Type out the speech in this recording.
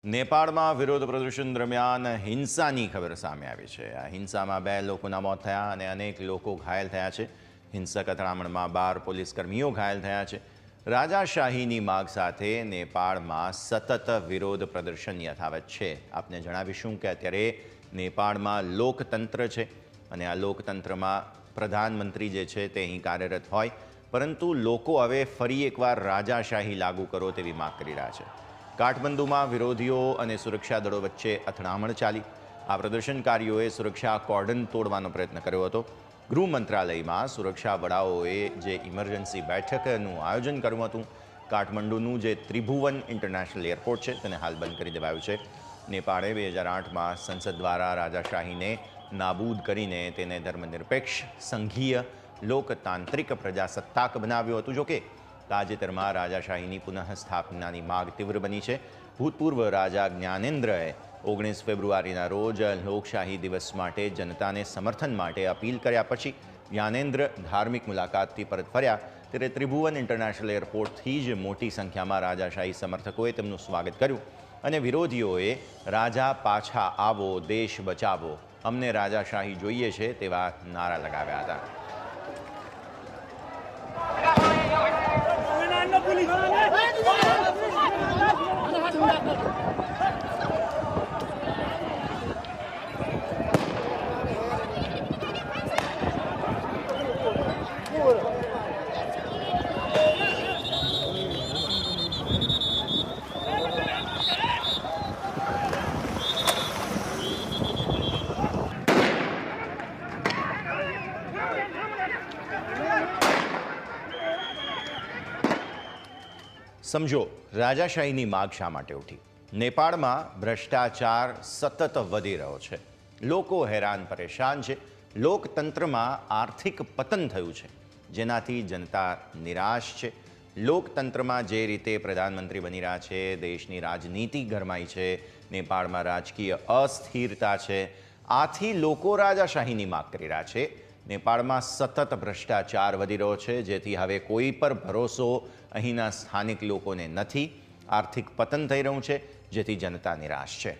નેપાળમાં વિરોધ પ્રદર્શન દરમિયાન હિંસાની ખબર સામે આવી છે। આ હિંસામાં 2 લોકોના મોત થયા અને અનેક લોકો ઘાયલ થયા છે। હિંસક અથડામણમાં 12 પોલીસકર્મીઓ ઘાયલ થયા છે। રાજાશાહીની માગ સાથે નેપાળમાં સતત વિરોધ પ્રદર્શન યથાવત છે। આપને જણાવીશું કે અત્યારે નેપાળમાં લોકતંત્ર છે અને આ લોકતંત્રમાં પ્રધાનમંત્રી જે છે તે અહીં કાર્યરત હોય, પરંતુ લોકો હવે ફરી એકવાર રાજાશાહી લાગુ કરો તેવી માગ કરી રહ્યા છે। કાઠમંડુમાં વિરોધીઓ અને સુરક્ષા દળો વચ્ચે અથડામણ ચાલી। આ પ્રદર્શનકારીઓએ સુરક્ષા કોર્ડન તોડવાનો પ્રયત્ન કર્યો હતો। ગૃહ મંત્રાલયમાં સુરક્ષા વડાઓએ જે ઇમરજન્સી બેઠકનું આયોજન કર્યું હતું, કાઠમંડુનું જે ત્રિભુવન ઇન્ટરનેશનલ એરપોર્ટ છે તેને હાલ બંધ કરી દેવાયું છે। નેપાળે 2008માં સંસદ દ્વારા રાજાશાહીને નાબૂદ કરીને તેને ધર્મનિરપેક્ષ સંઘીય લોકતાંત્રિક પ્રજાસત્તાક બનાવ્યું હતું। જોકે તાજેતરમાં રાજાશાહીની પુનઃસ્થાપનાની માગ તીવ્ર બની છે। ભૂતપૂર્વ રાજા જ્ઞાનેન્દ્રએ 19 ફેબ્રુઆરીના રોજ લોકશાહી દિવસ માટે જનતાને સમર્થન માટે અપીલ કર્યા પછી જ્ઞાનેન્દ્ર ધાર્મિક મુલાકાતથી પરત ફર્યા, ત્યારે ત્રિભુવન ઇન્ટરનેશનલ એરપોર્ટથી જ મોટી સંખ્યામાં રાજાશાહી સમર્થકોએ તેમનું સ્વાગત કર્યું અને વિરોધીઓએ "રાજા પાછા આવો, દેશ બચાવો, અમને રાજાશાહી જોઈએ છે" તેવા નારા લગાવ્યા હતા। સમજો, રાજાશાહીની માગ શા માટે ઉઠી? નેપાળમાં ભ્રષ્ટાચાર સતત વધી રહ્યો છે। લોકો હેરાન પરેશાન છે। લોકતંત્રમાં આર્થિક પતન થયું છે, જેનાથી જનતા નિરાશ છે। લોકતંત્રમાં જે રીતે પ્રધાનમંત્રી બની રહ્યા છે, દેશની રાજનીતિ ગરમાઈ છે, નેપાળમાં રાજકીય અસ્થિરતા છે, આથી લોકો રાજાશાહીની માગ કરી રહ્યા છે। નેપાળમાં સતત ભ્રષ્ટાચાર વધી રહ્યો છે, જેથી હવે કોઈ પર ભરોસો અહીંના સ્થાનિક લોકોને નથી। આર્થિક પતન થઈ રહ્યું છે, જેથી જનતા નિરાશ છે।